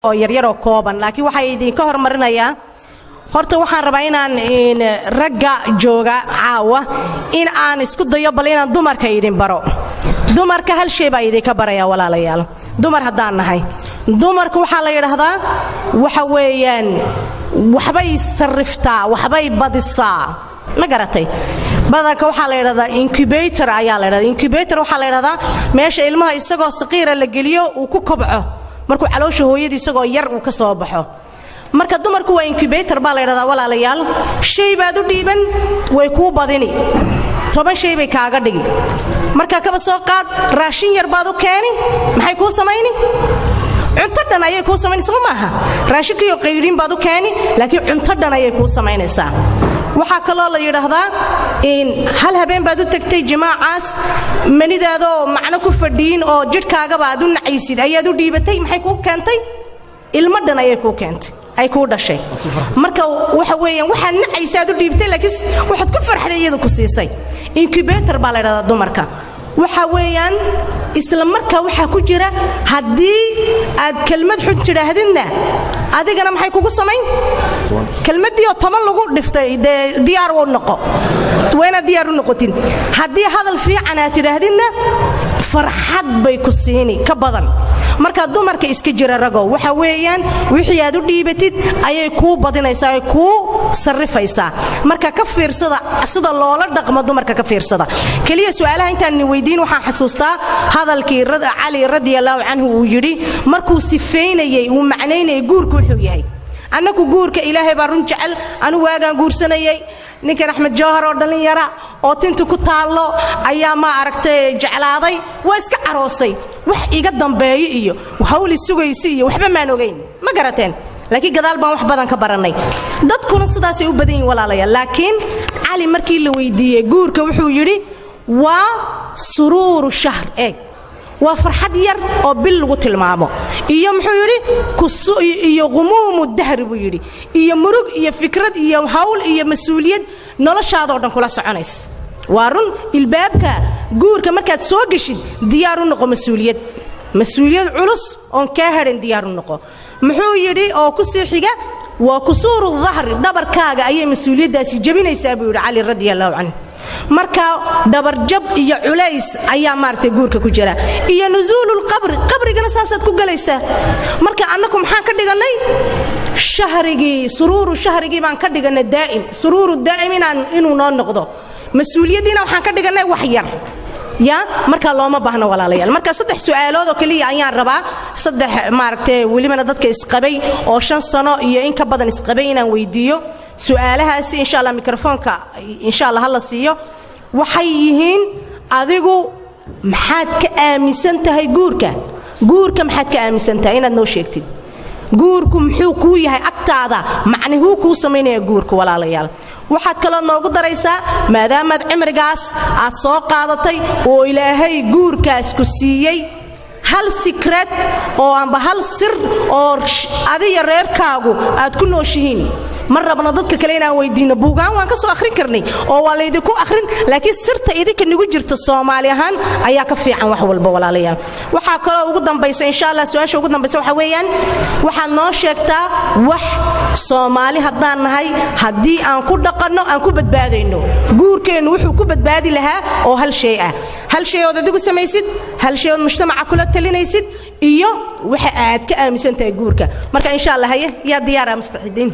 oo yaryar oo kooban laakiin waxa idin ka hormarinayaa horta waxaan rabaa inaan ragga jooga caawa in aan isku dayo bal inaan dumarka idin baro dumarka hal shay baa idin ka baraya walaalayaal dumar haddaan nahay dumarku waxa la yiraahdaa waxa weeyaan waxbay sarriftaa waxbay badisaa ma garatay badanka waxa la yiraahdaa incubator ayaa la yiraahdaa incubator waxa la yiraahdaa meesha ilmaha isagoo saqiira la geliyo uu ku kobco markuu caloosha hooyadii isagoo yar uu ka soo baxo marka dumarku waa incubator baa la yiraahdaa walaalayaal shay baad u dhiiban way ku badini 10 shay bay kaaga dhigi marka kaba soo qaad raashin yar baad u keeni maxay ku sameeyni cunto dhan ayay ku sameynaysaa maaha raashinkiyo qayrin baad u keeni laakiin cunto dhan ayay ku sameynaysaa waxa kale la yiraahdaa in hal habeen baad u tagtay jamaacaas manidaado macna ku fadhiin oo jidhkaaga baad u nacaysid ayaad u dhiibatay maxay ku keentay ilmo dhan ayay ku keentay ay ku dhashay marka waxa weeyaan waxa nacaysaad u dhiibtay laakiin waxaad ku farxday iyada ku siisay incubator baa la yiraahdaa dumarka waxa weeyaan isla marka waxa ku jira hadii aad kelmad xun tiraahdina adigana maxay kugu sameyn kelmadii oo toban lagu dhiftay diyaar oo noqo weena diyaar u noqotin hadii hadal fiican aad tiraahdina farxad bay ku siini ka badan marka dumarka iska jira rago waxa weeyaan wixii aad u dhiibatid ayay ku badinaysaa ay ku sarrifaysaa marka ka fiirsada sida loola dhaqmo dumarka ka fiirsada kaliya su'aalaha intaan weydiin waxaan xasuustaa hadalkii Ali radiyallahu anhu uu yiri markuu sifeynayay uu macnaynay guurku wuxuu yahay annagu guurka ilaahay baa run jecel anu waagaan guursanayay ninkan Axmed Jawhar oo dhalinyara oo tinta ku taalo ayaa ma aragtay jeclaaday waa iska aroosay wax iga dambeeyay iyo hawli sugaysi iyo waxba ma ogeyn ma garateen laakiin gadaal baan wax badan ka baranay dadkuna sidaas ay u badan yihiin walaalayaal laakiin Ali markii la weydiiyay guurka wuxuu yiri waa suruuru shahr waa farxad yar oo bil lagu tilmaamo iyo muxuu yiri iyo qumuumu dahr buu yiri iyo murug iyo fikrad iyo hawl iyo mas'uuliyad noloshaada oo dhan kula soconays waa run ilbaabka guurka markaad soo gashid diyaar u noqo mas'uuliyad culus oo ka harin diyaar u noqo muxuu yiri oo ku sii xiga waa kusuuru dhahr dhabarkaaga ayay mas'uuliyadaasi jabinaysaa buu yiri Ali radiyallahu anhu marka dabar jab iyo culays ayaa maartay guurka ku jira iyo nuzuulul qabrigana saasaad ku galaysaa marka annagu maxaan ka dhiganay suruuru shahrigi baan ka dhiganay daa'im suruuru daa'im inuu noo noqdo mas'uuliyadiina waxaan ka dhiganay wax yar ya marka looma baahna walaalayaal marka saddex su'aalood oo kaliya ayaan rabaa saddex maartay waliba dadka isqabay oo 5 sano iyo in ka badan isqabay inaan weydiiyo su'aalahaasi insha Allah mikrofoonka insha Allah hala siiyo waxay yihiin adigu maxaad ka aaminsan tahay guurka maxaad ka aaminsan tahay inaad noo sheegtid guurku muxuu ku yahay agtaada macnuhu ku sameeynaya guurka walaalayaal waxaad kala noogu daraysaa maadaama cimrigaas aad soo qaadatay oo Ilaahay guurkaas ku siiyay hal secret oo amba hal sir oo adiga reerkaagu aad ku nooshihiin marrabna dadka kale inaan weydiino buugaan waan ka soo akhrin karnay oo waa leeyahay ku akhrin laakiin sirta idinka nagu jirta Soomaali ahaan ayaa ka fiican wax walba walaalayaal waxa kale ugu dambaysa insha Allah su'aasha ugu dambaysa waxa weeyaan waxaan noo sheegtaa wax Soomaali haddaan nahay hadii aan ku dhaqano aan ku badbaadayno guurkeenu wuxuu ku badbaadi lahaa oo hal shay oo adigu samaysid hal shay oo mujtamaca kula talinaysid iyo waxa aad ka aaminsan tahay guurka marka insha Allah ya diyaar mustaxidiin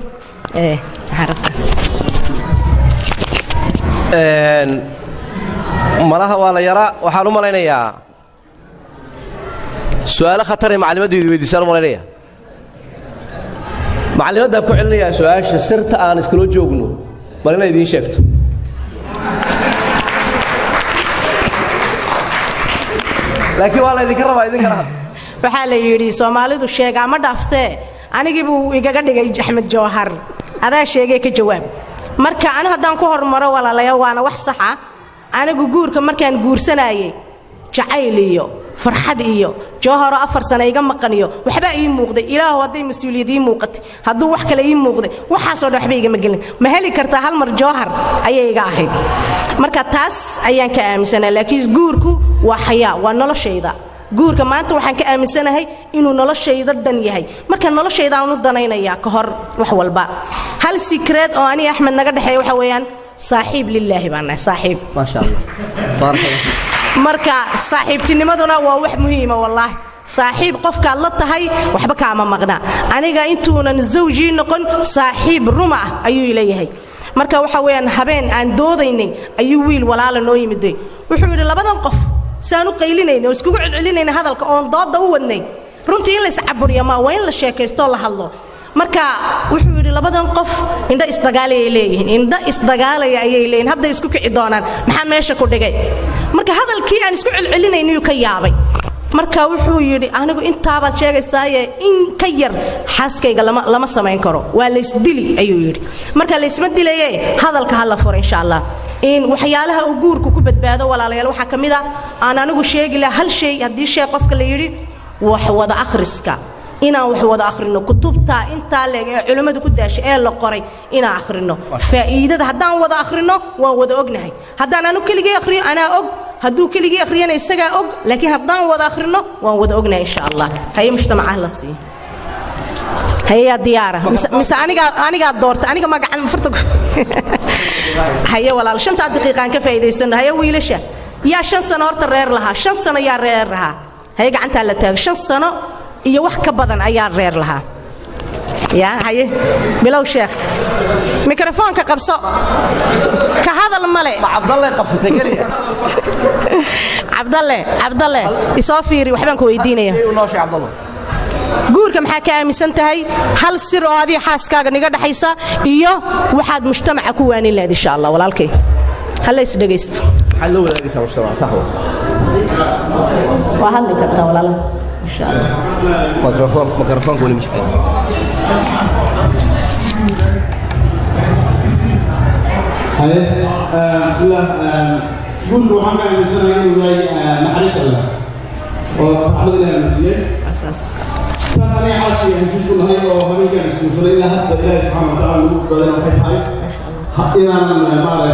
malaha waa la yara waxaan u malaynayaa su'aalo khatar ah macluumaadii weydiisaan u malaynayaa macluumaadda ku celinaya su'aasha sirta aan iskala joogno bal inay idin sheegto laakiin waa la idin ka rabaa idin kala had waxa la yiri Soomaalidu sheega ma dhaaftee anigii buu igaga dhigay Axmed Jawhar adaa sheegay ka jawaab marka anu hadaan ku hormaro walaalayaal waana wax sax ah anigu guurka markaan guursanayay jacayl iyo farxad iyo Jawhar 4 sano iga maqaniyo waxba ii muuqday ilaahu haday mas'uuliyadii muuqatay haduu wax kale ii muuqday waxa soo waxba iga magalin ma heli kartaa hal mar Jawhar ayay iga ahayd marka taas ayaan ka aaminsanaa laakiin guurku waa xayaa waa noloshayda guurka maanta waxaan ka aaminsanahay inuu noloshayda dhan yahay marka noloshayda aan u danaynayaa ka hor wax walba hal secret oo ani Axmed naga dhaxay waxa weeyaan saaxiib lillaahi baan nahay saaxiib ma sha Allah barakallahu marka saaxiibtinimaduna waa wax muhiim ah wallahi saaxiib qofka la tahay waxba kaama maqna aniga intuunan zawji noqon saaxiib ruma ayuu leeyahay marka waxa weeyaan habeen aan doodaynay ayuu wiil walaal noo yimiday wuxuu yiri labadan qof saanu qaylinayno isku celcelinayna hadalka oo dooda u wadnay runtii in la iscaburiyo ma waa in la sheekaysto la hadlo marka wuxuu yiri labadan qof indha isdagaalay ayay leeyihiin hadda isku kici doonaan maxaa meesha ku dhigay marka hadalkii aan isku celcelinayno ka yaabay marka wuxuu yiri anigu intaaba sheegaysaa in ka yar xaaskayga lama sameyn karo waa la isdili ayuu yiri marka la isma dilayay hadalka hala furo insha Allah in waxyaalaha uu guurku ku badbaado walaalayaal waxa kamida aan anigu sheegi la hal shay hadii shay qofka la yiri wax wada akhriska inaan wax wada akhrino kutubta inta leeg ee culimadu ku daashay ee la qoray inaan akhrino faa'iidada hadaan wada akhrino waan wada ognahay hadaan anu keligay akhriyo ana og haduu keligay akhriyana isaga og laakiin hadaan wada akhrino waan wada ognahay insha Allah hay mujtamaca la sii هيا ديارة مس أنا دورت أنا ما قاعد مفرط هيا ولا شن دقيقة كيف يديسنا هيا ويلشة يا شن سنة أرت الرير لها شن سنة يا رير لها هيا قاعد تعلت شن سنة يوحك بدن أيار رير لها يا هيا بلو شيخ ميكروفون كقبصة كهذا الملأ عبد الله قبصة تجري عبد الله يسافر وحبان كويدينه وناشي عبد الله guurka maxaa ka aaminsan tahay hal sir oo adii xaaskaaga niga dhaxaysa iyo waxaad mujtamaca ku waanin lahayd insha Allah walaalkay hal is dhageysto hal loo wadaagaysa mujtamaca sax waa hadli kartaa walaal insha Allah mikrofon wali mishqay هذا الله قول وحنا نسمع إنه نحرس الله وعبد الله المسيح أساس فأنا حاسس يعني في كل هاي وهمي كان يسوي إلا حتى الله سبحانه وتعالى بدل ما يحيي حقنا من بعد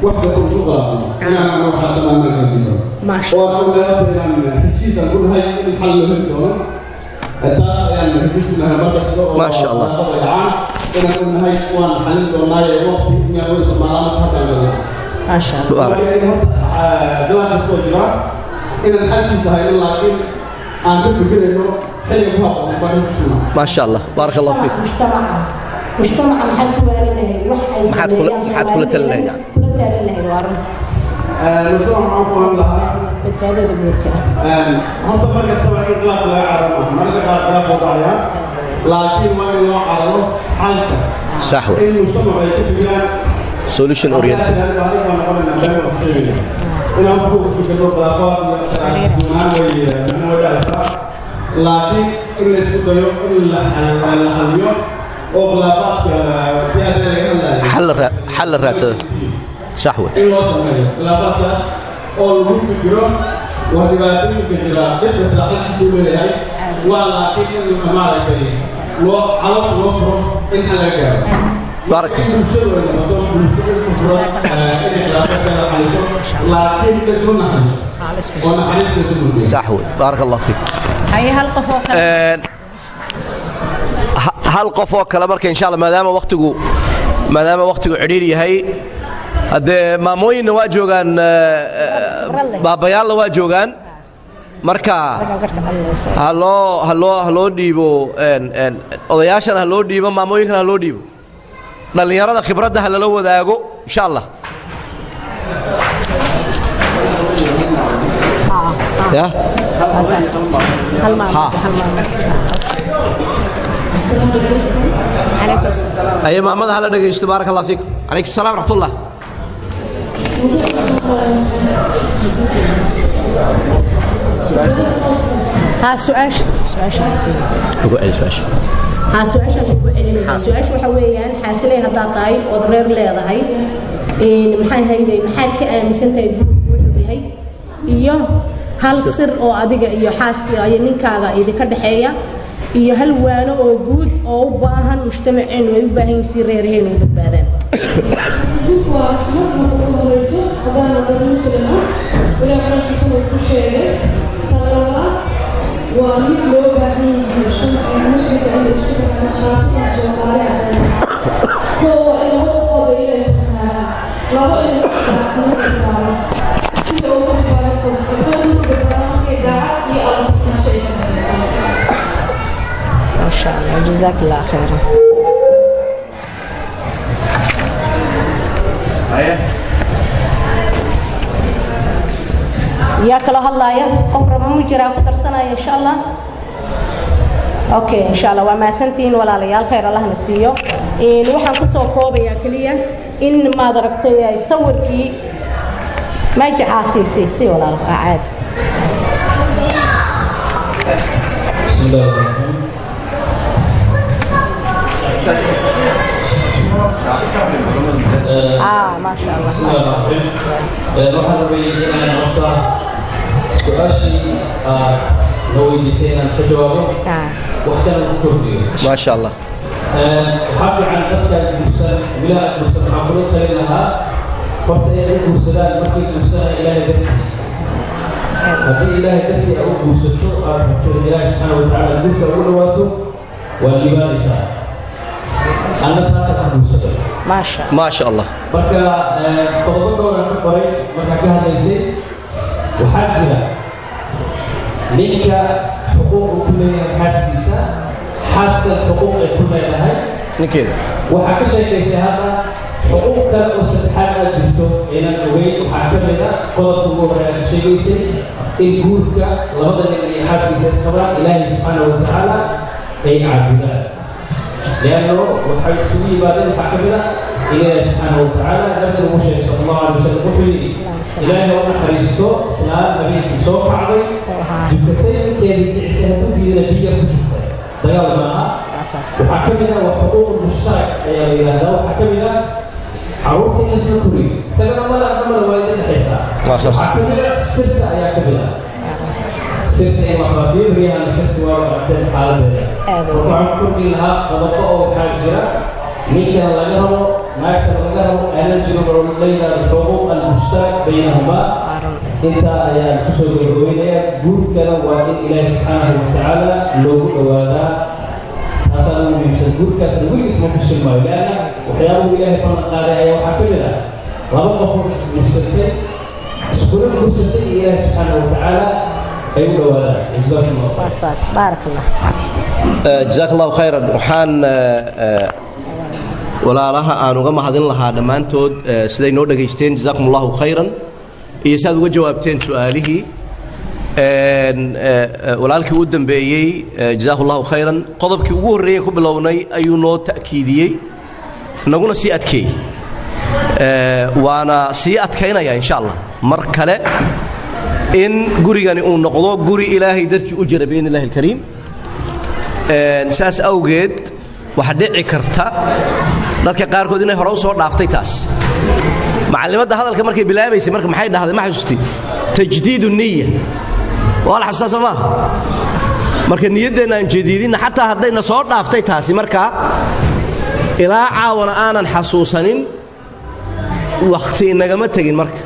وحدة صغرى أنا أروح أسمع من كذا ما شاء الله وأقول له يعني حسيت كل هاي الحل منه التاس يعني حسيت إنها بقى ما شاء الله أنا كل هاي وان حلل وما وقت إني أوصل معاه حتى ما شاء الله دلوقتي استوجبا إن الحل سهل لكن أنت تفكر إنه حلو فاضي ما شاء الله بارك الله فيك مجتمع محل محد كل تلنا يعني نصوح معكم لها بالتالي هم طبعا يستوعبون إطلاق لا يعرفون ما نقدر وضعها لكن ما يلوح على حالته صحوة المجتمع يتبع solution oriented إن أبوك بكتب خلافات لكن إن السودان اليوم أو خلافات حل الرأس صحوة خلافات أو الفكرة وهذه الفكرة بس لكن سوريا ولكن المعركة لو على الوفر إن حلقة بارك صحوة بارك الله فيك هاي هل قفوا كلا برك إن شاء الله ما دام وقته عريري هاي هذا ماموين واجوغان بابا يلا واجوغان marka haloo dhiibo odayaashana haloo dhiibo maamooyinkana haloo dhiibo dhalinyarada khibradda halala wadaago insha Allah ya أي محمد هلا دقيقة بارك الله فيك عليكم السلام ورحمة الله ها سؤال وحويان حاسلي هدا طاي ودرير leedahay maxay hayday maxaad ka aaminsantahay wuxuu iyo hal sir oo adiga iyo xaas ay ninkaaga idinka dhaxeeya iyo hal waano oo guud oo u baahan mujtamaceenu ay u baahan yihiin reeraheen oo badbaadaan وأنا ومن لو بني مسلم أن يسكت الشرطية الصومالية هو إنه فضيلة لو إنه ما شاء الله جزاك الله خيرا. يا كلا هلا يا قفر بمجرى قدر سنة إن شاء الله. أوكي إن شاء الله وما سنتين ولا ليال خير الله نسيه. إن وحنا قصوا كوبي يا كليا إن ما دركت يصور كي ما جاء سي ولا عاد. بسم الله الرحمن ما شاء الله. بسم الله الرحمن waxaan rabay inaan horta su'aashii loo weydiisay inaan ka jawaabo wax kale ku kordhiyo. ما شاء الله. waxaa fiican dadka guursan wilaha guursan waxaan kula talin lahaa horta inay guursadaan markii guursanaa ilaahay dartii haddii ilaahay dartii u guursato aad rabto ilaahay subxaana watacaala gurka ugu dhawaato waa libaanaysaa anna taasaan ku guursaday ما شاء الله. marka qodobo dhowr ka qoray marka ka hadlaysay waxaa jira ninka xuquuq ku leeyahay xaaskiisa xaaska xuquuq ay ku leedahay نكيد. waxaa ka sheekaysay hadda xuquuq kale oo saddexaad aad jirto inaan ogeyn waxaa ka mid ah qodobka ugu horreeya aad sheegaysay in guurka labada nin iyo xaaskiisa isqabaan ilaahay subxaana watacaala ay caabudaan leanno waxay isugu yimaadeen waxaa ka mid ah ilaahay subxaana watacaala nabiga ugu sheegay sala allahu alay wasalam wuxuu yidhi ilaahay oo naxariisto islaan habeenkii soo kacday dukatay ninkeedii kicisay hadduu diidana biyo ku shubtay dagaal maaha waxaa ka mid ah waa xuquuq mushtarak ayaa la yidhaahdaa waxaa ka mid ah carruurta in lasla koriyo isagana mala waa idin dhexaysaa waxaa ka mid ah sirta ayaa ka mid ah sirta in la faafiyo riyahana sirta waa aragteen xaaladeeda marka waxaan ku kordhin lahaa qodobo oo waxaa jira ninka laga rabo naagta laga rabo aanan jiro oo la yidhaahdo xuquuq almushtarak baynahumaa intaa ayaan kusoo gabagabeynaya guurkana waa in ilaahi subxaanahu watacaala loogu dhawaadaa taasaa ugu muhiimsan guurkaasna weligiis ma fushin maayo leanna waxyaabuhu ilaahay ballan qaaday ayaa waxaa ka mid ah laba qof guursatay iskula guursatay iyo ilaahi subxaanahu watacaala ay u dhawaadaan jazaakum allah بارك الله. جزاك الله خيرا. وحان walaalaha aan uga mahadin lahaa dhammaantood siday noo dhageysteen jazaakum allahu khayran iyo si aad uga jawaabteen su'aalihii walaalkii u dambeeyey jazaahu allahu khayran qodobkii ugu horreeyey ku bilownay ayuu noo ta'kiidiyey naguna sii adkeeyey waana sii adkaynaya insha allah mar kale in gurigani uu noqdo guri ilaahay dartii u jira biidni illahi alkariim saas awgeed waxaa dhici karta dadka qaarkood inay hore u soo dhaaftay taas macallimadda hadalka markay bilaabaysay marka maxay dhahday ma xasuustay tajdiidu niya waa la xasuustaa soo maaha marka niyaddeenna aan jadiidinna xataa haddayna soo dhaaftay taasi markaa ilaa caawana aanan xasuusanin wakhti inagama tegin marka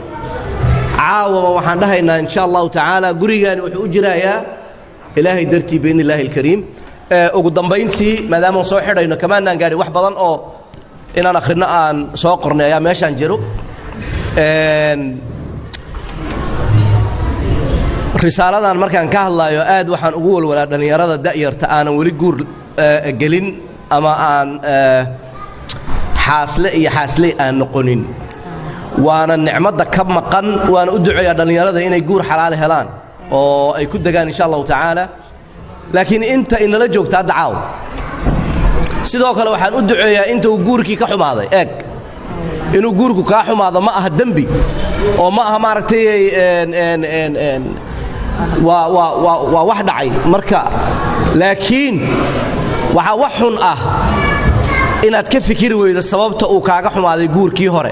caawaba waxaan dhahaynaa insha allahu tacaala gurigaani wuxuu u jirayaa ilaahay dartii biidni illaahi alkariim ugu dambayntii maadaama soo xidhayno kamaanaan gaadhin wax badan oo inaan akhrino aan soo qornay ayaa meeshaan jiro risaaladan markaan ka hadlaayo aad waxaan ugu walwalaa dhallinyarada da'yarta aanan weli guur gelin ama aan xaasle iyo xaasley aan noqonin waana nicmadda ka maqan waana u duceeyaa dhallinyarada inay guur xalaal helaan oo ay ku degaan insha allahu tacaala laakiin inta inala joogta hadda caaw sidoo kale waxaan u duceeyaa inta uu guurkii ka xumaaday eeg inuu guurku kaa xumaado ma aha dembi oo ma aha maaragtay waa wax dhacay marka laakiin waxaa wax xun ah inaad ka fikiri weydo sababta uu kaaga xumaaday guurkii hore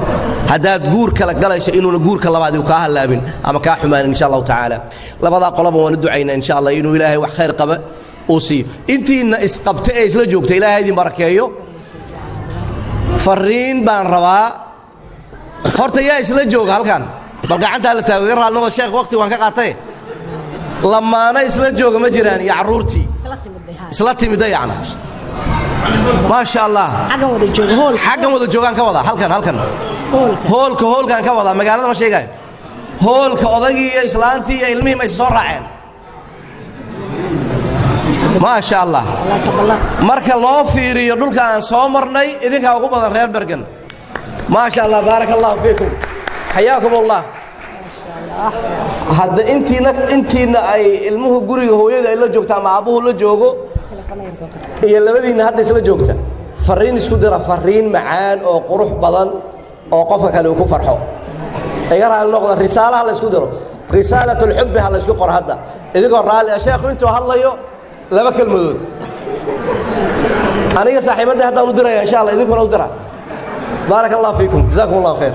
haddaad guur kala galayso inuuna guurka labaadii kaa hallaabin ama kaa xumaanin insha allahu tacaala labadaa qolaba waan u ducaynaa insha allah inuu ilaahay wax khayr qaba uu siiyo intiina isqabta ee isla joogta ilaahay idin barakeeyo fariin baan rabaa horta yaa isla jooga halkan bal gacantaa la taago raalnimo sheekh waqti waan ka qaatay lamaana isla jooga ma jiraan iyo caruurtii isla timid dayacna ما شاء الله حقا ودا جوغان ka wada halkan hoolkan ka wada magaalada ma sheegay hoolka odagii iyo islaantii iyo ilmihii ma soo raaceen ما شاء الله marka loo fiiriyo dhulka aan soo marnay idinka ugu badan reer Bergen ما شاء الله بارك الله فيكم حياكم الله hadda intiina ay ilmuhu guriga hooyada ay la joogta ama aabuhu la joogo iyo labadiina hadda isla joogta fariin isku dira fariin macaan oo qurux badan oo qofka kale uu ku farxo ay raali noqdo risaalaha la isku diro risalatul hubb ha la isku qor hadda idigoo raali ah sheekhu intuu hadlayo laba kalmadood aniga saaxiibada hadda u diraya insha Allah idinkuna u dira barakallahu fiikum jazakumullahu khair